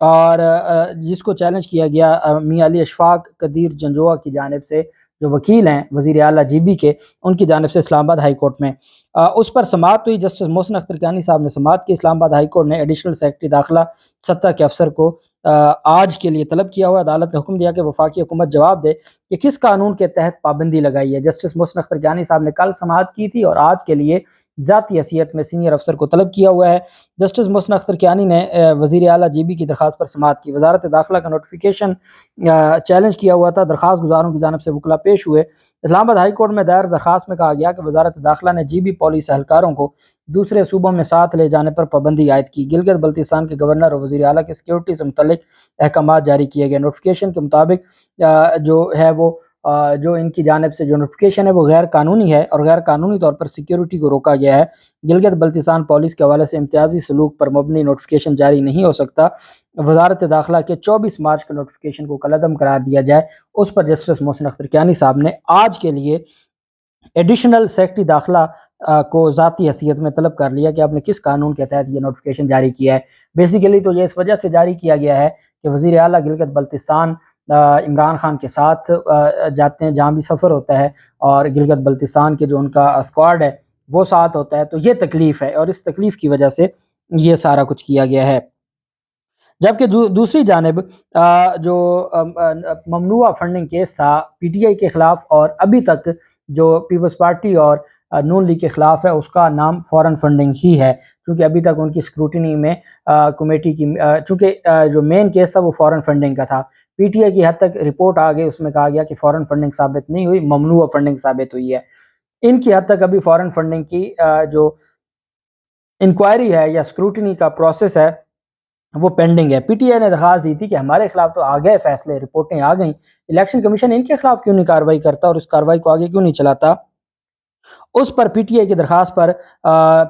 اور جس کو چیلنج کیا گیا میاں علی اشفاق قدیر جنجوعہ کی جانب سے، جو وکیل ہیں وزیر اعلیٰ جی بی کے، ان کی جانب سے اسلام آباد ہائی کورٹ میں اس پر سماعت ہوئی۔ جسٹس محسن اختر کیانی صاحب نے سماعت کی۔ اسلام آباد ہائی کورٹ نے ایڈیشنل سیکرٹری داخلہ سطح کے افسر کو آج کے لیے طلب کیا ہوا۔ عدالت نے حکم دیا کہ وفاقی حکومت جواب دے کہ کس قانون کے تحت پابندی لگائی ہے۔ جسٹس محسن اختر کیانی صاحب نے کل سماعت کی تھی اور آج کے لیے ذاتی حیثیت میں سینئر افسر کو طلب کیا ہوا ہے۔ جسٹس محسن اختر کیانی نے وزیر اعلیٰ جی بی کی درخواست پر سماعت کی۔ وزارت داخلہ کا نوٹیفیکیشن چیلنج کیا ہوا تھا، درخواست گزاروں کی جانب سے وکلا پیش ہوئے۔ اسلام آباد ہائی کورٹ میں دائر درخواست میں کہا گیا کہ وزارت داخلہ نے جی بی پولیس اہلکاروں کو دوسرے صوبوں میں ساتھ لے جانے پر پابندی عائد کی۔ گلگت بلتستان کے گورنر اور وزیر اعلیٰ کی سیکیورٹی سے متعلق احکامات جاری کیے گئے۔ نوٹیفیکیشن کے مطابق جو ہے وہ جو ان کی جانب سے جو نوٹیفیکیشن ہے وہ غیر قانونی ہے اور غیر قانونی طور پر سیکیورٹی کو روکا گیا ہے۔ گلگت بلتستان پولیس کے حوالے سے امتیازی سلوک پر مبنی نوٹیفیکیشن جاری نہیں ہو سکتا۔ وزارت داخلہ کے 24 مارچ کے نوٹیفیکیشن کو کالعدم قرار دیا جائے، اس پر جسٹس محسن اختر کیانی صاحب نے آج کے لیے ایڈیشنل سیکرٹری داخلہ کو ذاتی حیثیت میں طلب کر لیا کہ آپ نے کس قانون کے تحت یہ نوٹیفیکیشن جاری کیا ہے۔ بیسیکلی تو یہ اس وجہ سے جاری کیا گیا ہے کہ وزیر اعلیٰ گلگت بلتستان عمران خان کے ساتھ جاتے ہیں جہاں بھی سفر ہوتا ہے، اور گلگت بلتستان کے جو ان کا اسکواڈ ہے وہ ساتھ ہوتا ہے، تو یہ تکلیف ہے اور اس تکلیف کی وجہ سے یہ سارا کچھ کیا گیا ہے۔ جبکہ دوسری جانب جو ممنوعہ فنڈنگ کیس تھا پی ٹی آئی کے خلاف، اور ابھی تک جو پیپلز پارٹی اور نون لیگ کے خلاف ہے، اس کا نام فورن فنڈنگ ہی ہے، کیونکہ ابھی تک ان کی اسکروٹنی میں کمیٹی کی چونکہ جو مین کیس تھا وہ فورن فنڈنگ کا تھا، پی ٹی آئی کی حد تک رپورٹ آ گئی، اس میں کہا گیا کہ فورن فنڈنگ ثابت نہیں ہوئی، ممنوعہ فنڈنگ ثابت ہوئی ہے۔ ان کی حد تک ابھی فورن فنڈنگ کی جو انکوائری ہے یا اسکروٹنی کا پروسیس ہے وہ پینڈنگ ہے۔ پی ٹی آئی نے درخواست دی تھی کہ ہمارے خلاف تو آ گئے فیصلے، رپورٹیں آ گئیں، الیکشن کمیشن ان کے خلاف کیوں نہیں کارروائی کرتا اور اس کارروائی کو آگے کیوں نہیں چلاتا۔ اس پر پی ٹی آئی کی درخواست پر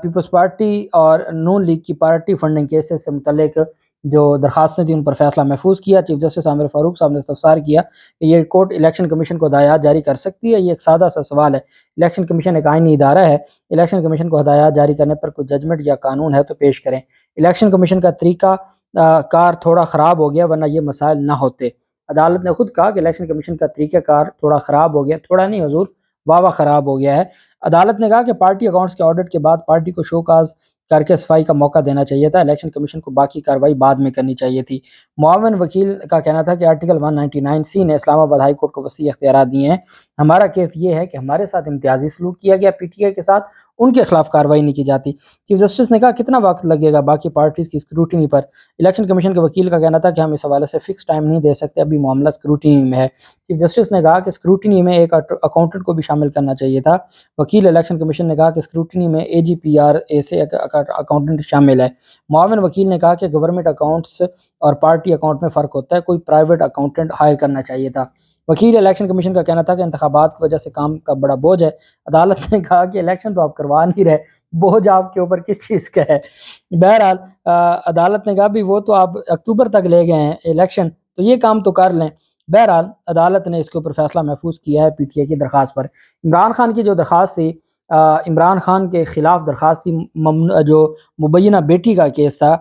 پیپلز پارٹی اور نون لیگ کی پارٹی فنڈنگ کیسز سے متعلق جو درخواستیں تھیں ان پر فیصلہ محفوظ کیا۔ چیف جسٹس عامر فاروق صاحب نے استفسار کیا کہ یہ کورٹ الیکشن کمیشن کو ہدایات جاری کر سکتی ہے؟ یہ ایک سادہ سا سوال ہے۔ الیکشن کمیشن ایک آئینی ادارہ ہے، الیکشن کمیشن کو ہدایات جاری کرنے پر کوئی ججمنٹ یا قانون ہے تو پیش کریں۔ الیکشن کمیشن کا طریقہ کار تھوڑا خراب ہو گیا ورنہ یہ مسائل نہ ہوتے۔ عدالت نے خود کہا کہ الیکشن کمیشن کا طریقہ کار تھوڑا خراب ہو گیا، تھوڑا نہیں حضور واہ واہ خراب ہو گیا ہے۔ عدالت نے کہا کہ پارٹی اکاؤنٹس کے آڈٹ کے بعد پارٹی کو شو کاز کر کے صفائی کا موقع دینا چاہیے تھا، الیکشن کمیشن کو باقی کارروائی بعد میں کرنی چاہیے تھی۔ معاون وکیل کا کہنا تھا کہ آرٹیکل 199C نے اسلام آباد ہائی کورٹ کو وسیع اختیارات دیے ہیں، ہمارا کیس یہ ہے کہ ہمارے ساتھ امتیازی سلوک کیا گیا، پی ٹی آئی کے ساتھ ان کے خلاف کارروائی نہیں کی جاتی۔ چیف جسٹس نے کہا کتنا وقت لگے گا باقی پارٹیز کی اسکروٹنی پر؟ الیکشن کمیشن کے وکیل کا کہنا تھا کہ ہم اس حوالے سے فکس ٹائم نہیں دے سکتے، ابھی معاملہ اسکروٹنی میں ہے۔ چیف جسٹس نے کہا کہ اسکروٹنی میں ایک اکاؤنٹنٹ کو بھی شامل کرنا چاہیے تھا۔ وکیل الیکشن کمیشن نے کہا کہ اسکروٹنی میں اے جی پی آر اے سے اکاؤنٹنٹ شامل ہے۔ معاون وکیل نے کہا کہ گورنمنٹ اکاؤنٹس اور پارٹی اکاؤنٹ میں فرق ہوتا ہے، کوئی پرائیویٹ اکاؤنٹنٹ ہائر کرنا چاہیے تھا۔ وکیل الیکشن کمیشن کا کہنا تھا کہ انتخابات کی وجہ سے کام کا بڑا بوجھ ہے۔ عدالت نے کہا کہ الیکشن تو آپ کروا نہیں رہے، بوجھ آپ کے اوپر کس چیز کا ہے؟ بہرحال عدالت نے کہا بھی وہ تو آپ اکتوبر تک لے گئے ہیں الیکشن، تو یہ کام تو کر لیں۔ بہرحال عدالت نے اس کے اوپر فیصلہ محفوظ کیا ہے پی ٹی آئی کی درخواست پر۔ عمران خان کی جو درخواست تھی، عمران خان کے خلاف درخواست تھی، جو مبینہ بیٹی کا کیس تھا،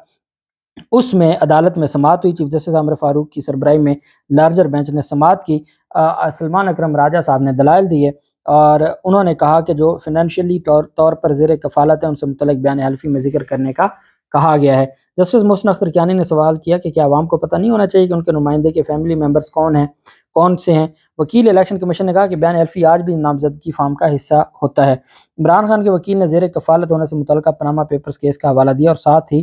اس میں عدالت میں سماعت ہوئی۔ چیف جسٹس عامر فاروق کی سربراہی میں لارجر بینچ نے سماعت کی۔ سلمان اکرم راجہ صاحب نے دلائل دیے اور انہوں نے کہا کہ جو فنانشلی طور پر زیر کفالت ہے ان سے متعلق بیان حلفی میں ذکر کرنے کا کہا گیا ہے۔ جسٹس محسن اختر کیانی نے سوال کیا کہ کیا عوام کو پتہ نہیں ہونا چاہیے کہ ان کے نمائندے کے فیملی ممبرز کون سے ہیں؟ وکیل الیکشن کمیشن نے کہا کہ بیان حلفی آج بھی نامزدگی فارم کا حصہ ہوتا ہے۔ عمران خان کے وکیل نے زیر کفالت ہونے سے متعلقہ پاناما پیپرز کیس کا حوالہ دیا اور ساتھ ہی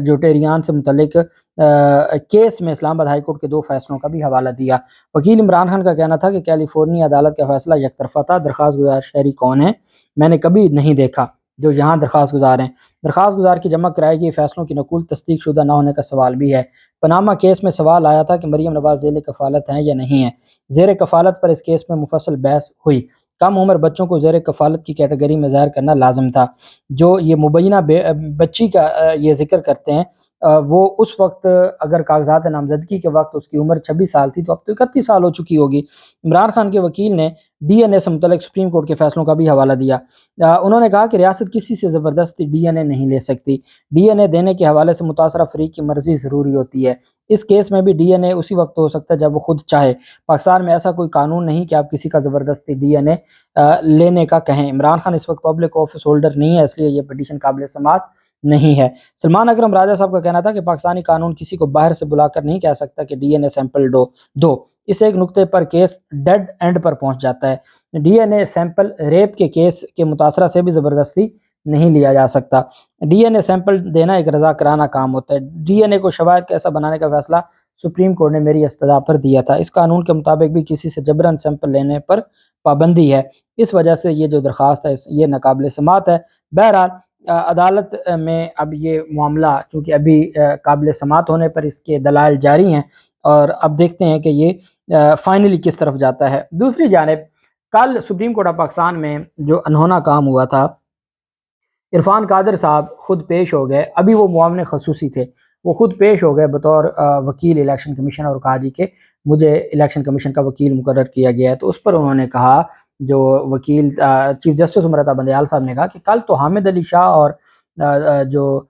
جو ٹیریان سے متعلق کیس میں اسلام آباد ہائی کورٹ کے 2 فیصلوں کا بھی حوالہ دیا۔ وکیل عمران خان کا کہنا تھا کہ کیلیفورنیا عدالت کا فیصلہ یک طرفہ تھا، درخواست گزار شہری کون ہے میں نے کبھی نہیں دیکھا جو یہاں درخواست گزار ہیں۔ درخواست گزار کی جمع کرائی گئی فیصلوں کی نقول تصدیق شدہ نہ ہونے کا سوال بھی ہے۔ پاناما کیس میں سوال آیا تھا کہ مریم نواز زیر کفالت ہیں یا نہیں ہیں۔ زیر کفالت پر اس کیس میں مفصل بحث ہوئی۔ کم عمر بچوں کو زیر کفالت کی کیٹیگری میں ظاہر کرنا لازم تھا۔ جو یہ مبینہ بچی کا یہ ذکر کرتے ہیں وہ اس وقت اگر کاغذات نامزدگی کے وقت اس کی عمر 26 سال تھی تو اب تو 31 سال ہو چکی ہوگی۔ عمران خان کے وکیل نے ڈی این اے سے متعلق سپریم کورٹ کے فیصلوں کا بھی حوالہ دیا۔ انہوں نے کہا کہ ریاست کسی سے زبردستی ڈی این اے نہیں لے سکتی، ڈی این اے دینے کے حوالے سے متاثرہ فریق کی مرضی ضروری ہوتی ہے۔ اس کیس میں بھی ڈی این اے اسی وقت ہو سکتا ہے جب وہ خود چاہے۔ پاکستان میں ایسا کوئی قانون نہیں کہ آپ کسی کا زبردستی ڈی این اے لینے کا کہیں۔ عمران خان اس وقت پبلک آفس ہولڈر نہیں ہے، اس لیے یہ پٹیشن قابل سماعت نہیں ہے۔ سلمان اکرم راجہ صاحب کا کہنا تھا کہ پاکستانی قانون کسی کو باہر سے بلا کر نہیں کہہ سکتا کہ ڈی این اے سیمپل دو، اس ایک نقطے پر کیس ڈیڈ اینڈ پر پہنچ جاتا ہے۔ D N A sample rape کے کیس کے متاثرہ سے بھی زبردستی نہیں لیا جا سکتا۔ ڈی این اے سیمپل دینا ایک رضاکارانہ کام ہوتا ہے۔ ڈی این اے کو شواہد کا ایسا بنانے کا فیصلہ سپریم کورٹ نے میری استدعا پر دیا تھا۔ اس قانون کے مطابق بھی کسی سے جبراً سیمپل لینے پر پابندی ہے، اس وجہ سے یہ جو درخواست ہے یہ ناقابل سماعت ہے۔ بہرحال عدالت میں اب یہ معاملہ چونکہ ابھی قابل سماعت ہونے پر اس کے دلائل جاری ہیں اور اب دیکھتے ہیں کہ یہ فائنلی کس طرف جاتا ہے۔ دوسری جانب کل سپریم کورٹ آف پاکستان میں جو انہونا کام ہوا تھا، عرفان قادر صاحب خود پیش ہو گئے، ابھی وہ معاون خصوصی تھے، وہ خود پیش ہو گئے بطور وکیل الیکشن کمیشن اور کہا جی کہ مجھے الیکشن کمیشن کا وکیل مقرر کیا گیا ہے۔ تو اس پر انہوں نے کہا، جو وکیل چیف جسٹس عمر عطا بندیال صاحب نے کہا کہ کل تو حامد علی شاہ اور جو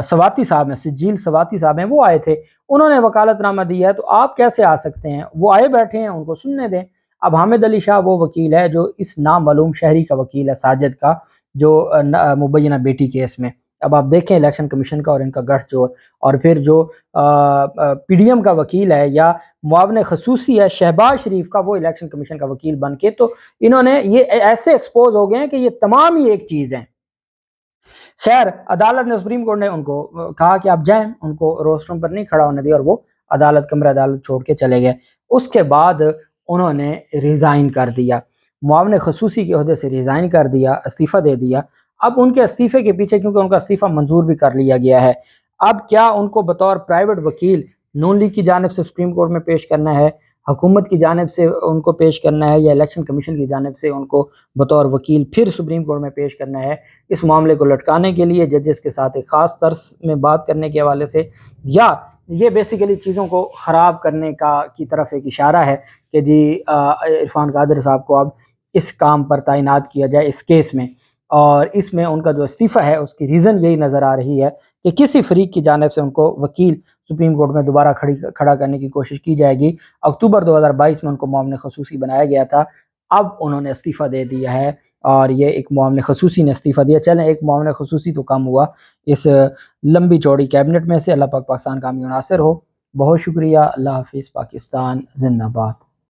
سواتی صاحب ہیں، سجیل سواتی صاحب ہیں، وہ آئے تھے، انہوں نے وکالت نامہ دیا ہے، تو آپ کیسے آ سکتے ہیں؟ وہ آئے بیٹھے ہیں، ان کو سننے دیں۔ اب حامد علی شاہ وہ وکیل ہے جو اس نامعلوم شہری کا وکیل ہے، ساجد کا، جو مبینہ بیٹی کیس میں۔ اب آپ دیکھیں الیکشن کمیشن کا اور ان کا گٹھ جو، اور پھر جو پی ڈی ایم کا وکیل ہے یا معاون خصوصی ہے شہباز شریف کا، وہ الیکشن کمیشن کا وکیل بن کے، تو انہوں نے یہ ایسے ایکسپوز ہو گئے ہیں کہ یہ تمام ہی ایک چیز ہیں۔ خیر عدالت نے، سپریم کورٹ نے ان کو کہا کہ آپ جائیں، ان کو روسٹرم پر نہیں کھڑا ہونے دیا اور وہ کمرہ عدالت چھوڑ کے چلے گئے۔ اس کے بعد انہوں نے ریزائن کر دیا، معاون خصوصی کے عہدے سے ریزائن کر دیا، استعفیٰ دے دیا۔ اب ان کے استعفے کے پیچھے، کیونکہ ان کا استعفیٰ منظور بھی کر لیا گیا ہے، اب کیا ان کو بطور پرائیویٹ وکیل نون لیگ کی جانب سے سپریم کورٹ میں پیش کرنا ہے، حکومت کی جانب سے ان کو پیش کرنا ہے، یا الیکشن کمیشن کی جانب سے ان کو بطور وکیل پھر سپریم کورٹ میں پیش کرنا ہے؟ اس معاملے کو لٹکانے کے لیے ججز کے ساتھ ایک خاص طرز میں بات کرنے کے حوالے سے، یا یہ بیسیکلی چیزوں کو خراب کرنے کی طرف ایک اشارہ ہے کہ جی عرفان قادر صاحب کو اب اس کام پر تعینات کیا جائے اس کیس میں، اور اس میں ان کا جو استعفیٰ ہے اس کی ریزن یہی نظر آ رہی ہے کہ کسی فریق کی جانب سے ان کو وکیل سپریم کورٹ میں دوبارہ کھڑا کرنے کی کوشش کی جائے گی۔ اکتوبر 2022 میں ان کو معاون خصوصی بنایا گیا تھا، اب انہوں نے استعفیٰ دے دیا ہے، اور یہ ایک معاون خصوصی نے استعفیٰ دیا۔ چلیں ایک معاون خصوصی تو کم ہوا اس لمبی چوڑی کیبنٹ میں سے۔ اللہ پاک پاکستان کا حامی و ناصر ہو۔ بہت شکریہ، اللہ حافظ، پاکستان زندہ باد۔